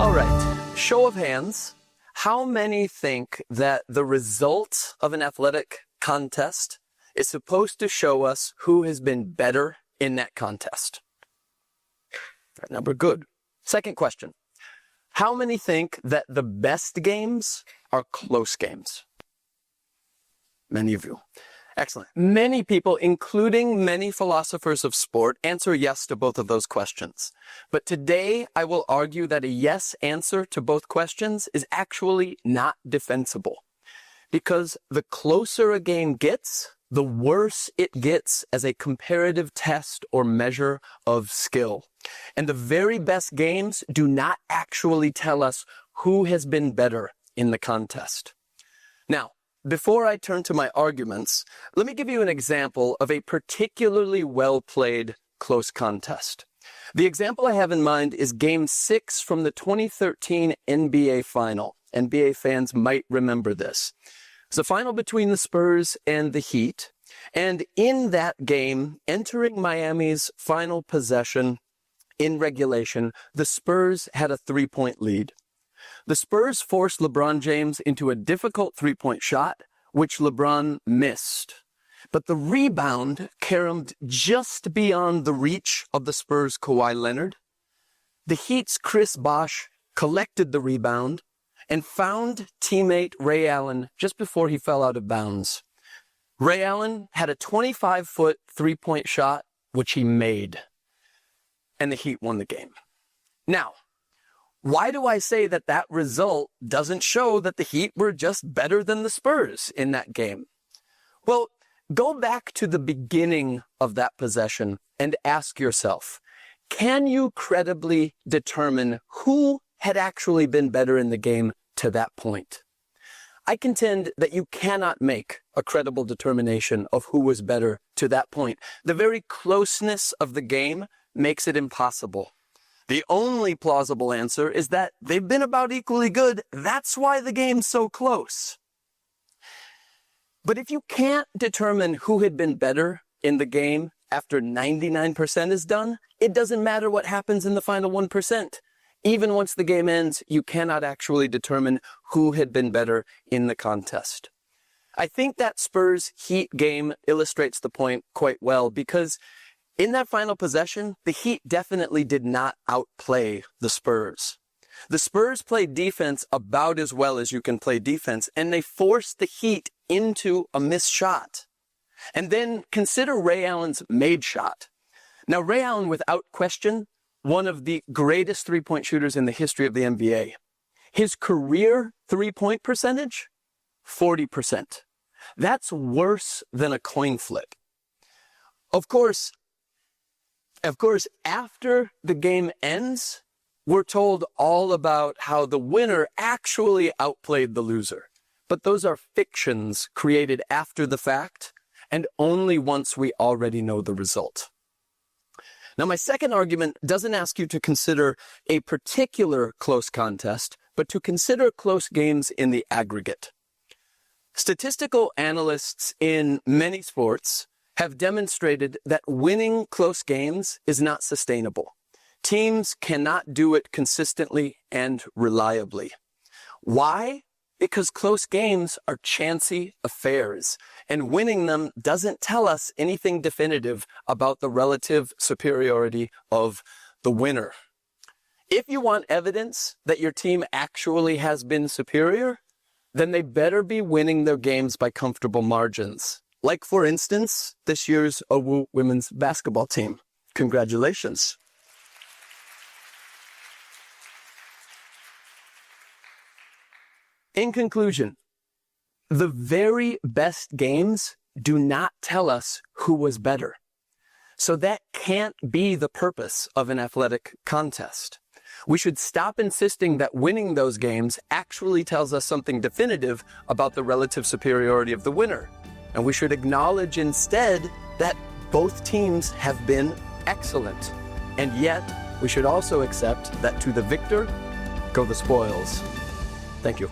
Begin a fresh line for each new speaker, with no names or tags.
All right, show of hands. How many think that the result of an athletic contest is supposed to show us who has been better in that contest? That number, good. Second question. How many think that the best games are close games? Many of you. Excellent. Many people, including many philosophers of sport, answer yes to both of those questions. But today, I will argue that a yes answer to both questions is actually not defensible. Because the closer a game gets, the worse it gets as a comparative test or measure of skill. And the very best games do not actually tell us who has been better in the contest. Now, before I turn to my arguments, let me give you an example of a particularly well-played close contest. The example I have in mind is Game 6 from the 2013 NBA Final. NBA fans might remember this. It's a final between the Spurs and the Heat, and in that game, entering Miami's final possession in regulation, the Spurs had a 3-point lead. The Spurs forced LeBron James into a difficult 3-point shot, which LeBron missed. But the rebound caromed just beyond the reach of the Spurs' Kawhi Leonard. The Heat's Chris Bosh collected the rebound and found teammate Ray Allen just before he fell out of bounds. Ray Allen had a 25-foot 3-point shot, which he made. And the Heat won the game. Now, why do I say that that result doesn't show that the Heat were just better than the Spurs in that game? Well, go back to the beginning of that possession and ask yourself, can you credibly determine who had actually been better in the game to that point? I contend that you cannot make a credible determination of who was better to that point. The very closeness of the game makes it impossible. The only plausible answer is that they've been about equally good. That's why the game's so close. But if you can't determine who had been better in the game after 99% is done, it doesn't matter what happens in the final 1%. Even once the game ends, you cannot actually determine who had been better in the contest. I think that Spurs-Heat game illustrates the point quite well because in that final possession, the Heat definitely did not outplay the Spurs. The Spurs played defense about as well as you can play defense, and they forced the Heat into a missed shot. And then consider Ray Allen's made shot. Now, Ray Allen, without question, one of the greatest three-point shooters in the history of the NBA. His career three-point percentage, 40%. That's worse than a coin flip. Of course, after the game ends, we're told all about how the winner actually outplayed the loser. But those are fictions created after the fact, and only once we already know the result. Now, my second argument doesn't ask you to consider a particular close contest, but to consider close games in the aggregate. Statistical analysts in many sports have demonstrated that winning close games is not sustainable. Teams cannot do it consistently and reliably. Why? Because close games are chancy affairs, and winning them doesn't tell us anything definitive about the relative superiority of the winner. If you want evidence that your team actually has been superior, then they better be winning their games by comfortable margins. Like, for instance, this year's OWU women's basketball team. Congratulations. In conclusion, the very best games do not tell us who was better. So that can't be the purpose of an athletic contest. We should stop insisting that winning those games actually tells us something definitive about the relative superiority of the winner. And we should acknowledge instead that both teams have been excellent. And yet, we should also accept that to the victor go the spoils. Thank you.